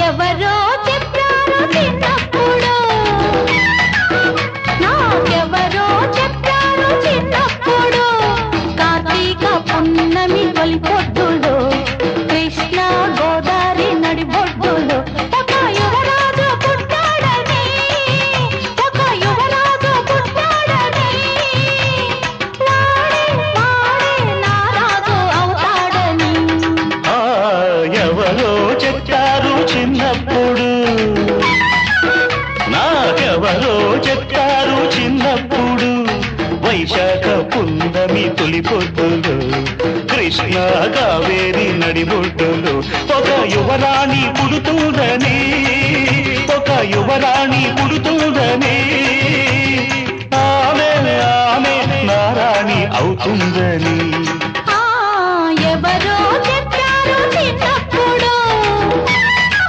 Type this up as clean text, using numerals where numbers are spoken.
ఎవరో చెప్పారు చిన్నప్పుడు, నాకెవరో చెప్పారు చిన్నప్పుడు, కార్తీక పున్నమి తొలి పొద్దులో, కృష్ణ గోదావరి నడిబొడ్డులో ఒక యువరాజు పుట్టాడని, ఒక యువరాజు పుట్టాడని, వాడే వాడే నా రాజు అవుతాడని. ఎవరో చెప్పారు చిన్నప్పుడు, నాకెవరో చెప్పారు చిన్నప్పుడు, వైశాఖ పున్నమి తొలి పొద్దులు, కృష్ణ కావేరి నడిబొడ్డులు ఒక యువరాణి పుడుతుందని, ఒక యువరాణి పుడుతుందని, ఆమె ఆమె నారాణి అవుతుందని.